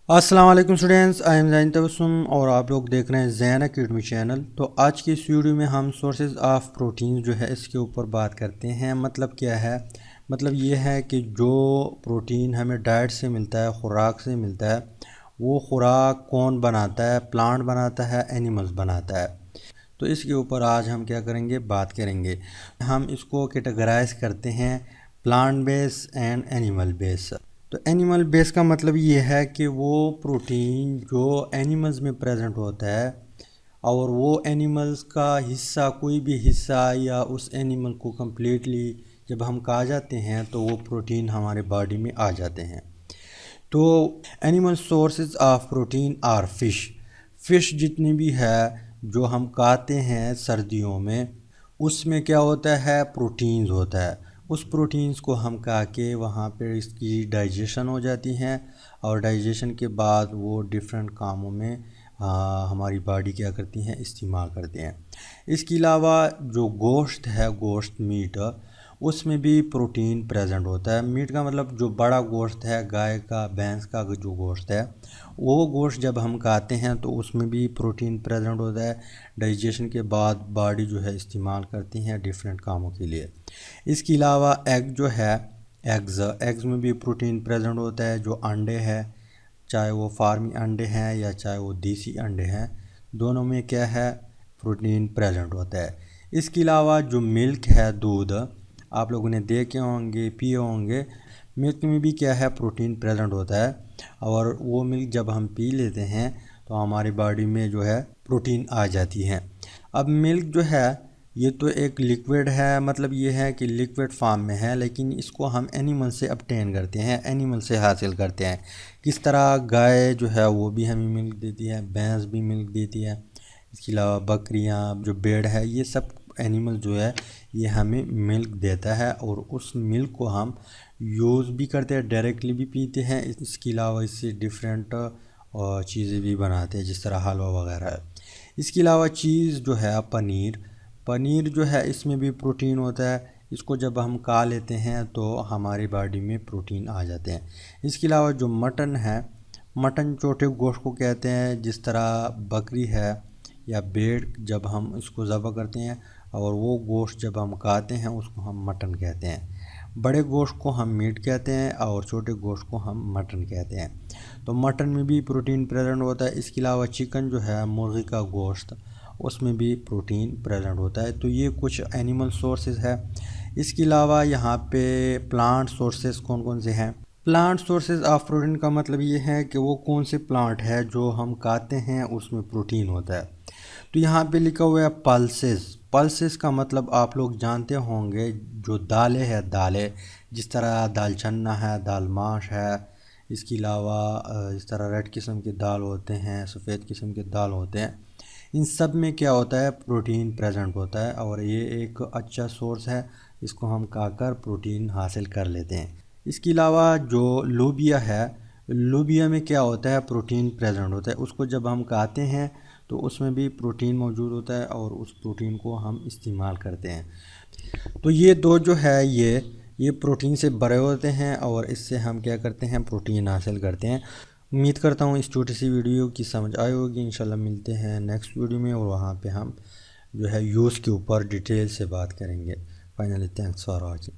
अस्सलाम वालेकुम students, I am ज़ैन तबस्सुम और आप लोग देख रहे हैं ज़ैन एकेडमी चैनल। तो आज की इस वीडियो में हम सोर्सेज ऑफ प्रोटीन जो है इसके ऊपर बात करते हैं। मतलब क्या है, मतलब ये है कि जो प्रोटीन हमें डाइट से मिलता है, खुराक से मिलता है, वो खुराक कौन बनाता है, प्लांट बनाता है, एनिमल्स बनाता है। तो इसके ऊपर आज हम क्या करेंगे, बात करेंगे। हम इसको कैटेगराइज करते हैं plant base and animal base. तो एनिमल बेस का मतलब ये है कि वो प्रोटीन जो एनिमल्स में प्रेजेंट होता है और वो एनिमल्स का हिस्सा, कोई भी हिस्सा या उस एनिमल को कम्प्लीटली जब हम खा जाते हैं तो वो प्रोटीन हमारे बॉडी में आ जाते हैं। तो animal sources of protein are fish जितनी भी है जो हम खाते हैं सर्दियों में, उसमें क्या होता है, प्रोटीन्स होता है। उस प्रोटीन्स को हम खा के वहाँ पे इसकी डाइजेशन हो जाती हैं और डाइजेशन के बाद वो डिफरेंट कामों में हमारी बॉडी क्या करती हैं, इस्तेमाल करते हैं। इसके अलावा जो गोश्त है, गोश्त मीट, उसमें भी प्रोटीन प्रेजेंट होता है। मीट का मतलब जो बड़ा गोश्त है, गाय का, भैंस का जो गोश्त है, वो गोश्त जब हम खाते हैं तो उसमें भी प्रोटीन प्रेजेंट होता है। डाइजेशन के बाद बॉडी जो है इस्तेमाल करती हैं डिफरेंट कामों के लिए। इसके अलावा एग जो है, एग्स में भी प्रोटीन प्रेजेंट होता है। जो अंडे हैं, चाहे वो फार्मी अंडे हैं या चाहे वो देसी अंडे हैं, दोनों में क्या है, प्रोटीन प्रेजेंट होता है। इसके अलावा जो मिल्क है, दूध, आप लोगों ने देखे होंगे, पिए होंगे, मिल्क में भी क्या है, प्रोटीन प्रेजेंट होता है। और वो मिल्क जब हम पी लेते हैं तो हमारी बॉडी में जो है प्रोटीन आ जाती है। अब मिल्क जो है ये तो एक लिक्विड है, मतलब ये है कि लिक्विड फॉर्म में है, लेकिन इसको हम एनिमल से obtain करते हैं, एनिमल से हासिल करते हैं। किस तरह, गाय जो है वो भी हमें मिल्क देती है, भैंस भी मिल्क देती है। इसके अलावा बकरियां, जो भेड़ है, ये सब एनिमल जो है ये हमें मिल्क देता है और उस मिल्क को हम यूज़ भी करते हैं, डायरेक्टली भी पीते हैं। इसके अलावा इससे डिफरेंट चीज़ें भी बनाते हैं, जिस तरह हलवा वगैरह है। इसके अलावा चीज़ जो है, पनीर जो है, इसमें भी प्रोटीन होता है। इसको जब हम खा लेते हैं तो हमारी बॉडी में प्रोटीन आ जाते हैं। इसके अलावा जो मटन है, मटन छोटे गोश्त को कहते हैं। जिस तरह बकरी है या भेड़, जब हम इसको ज़बह करते हैं और वो गोश्त जब हम खाते हैं उसको हम मटन कहते हैं। बड़े गोश्त को हम मीट कहते हैं और छोटे गोश्त को हम मटन कहते हैं। तो मटन में भी प्रोटीन प्रेजेंट होता है। इसके अलावा चिकन जो है, मुर्गी का गोश्त, उसमें भी प्रोटीन प्रेजेंट होता है। तो ये कुछ एनिमल सोर्सेज है। इसके अलावा यहाँ पे प्लांट सोर्सेज कौन कौन से हैं। प्लांट सोर्सेज ऑफ प्रोटीन का मतलब ये है कि वो कौन से प्लांट है जो हम खाते हैं उसमें प्रोटीन होता है। तो यहाँ पे लिखा हुआ है पल्सेस का मतलब आप लोग जानते होंगे, जो दालें हैं, दालें जिस तरह दाल चन्ना है, दाल माश है। इसके अलावा इस तरह रेड किस्म के दाल होते हैं, सफ़ेद किस्म के दाल होते हैं। इन सब में क्या होता है, प्रोटीन प्रेजेंट होता है और ये एक अच्छा सोर्स है। इसको हम खाकर प्रोटीन हासिल कर लेते हैं। इसके अलावा जो लोबिया है, लोबिया में क्या होता है, प्रोटीन प्रेजेंट होता है। उसको जब हम खाते हैं तो उसमें भी प्रोटीन मौजूद होता है और उस प्रोटीन को हम इस्तेमाल करते हैं। तो ये दो जो है ये प्रोटीन से भरे होते हैं और इससे हम क्या करते हैं, प्रोटीन हासिल करते हैं। उम्मीद करता हूँ इस छोटी सी वीडियो की समझ आई होगी। इंशाल्लाह मिलते हैं नेक्स्ट वीडियो में और वहाँ पे हम जो है यूज़ के ऊपर डिटेल से बात करेंगे। Finally thanks for watching.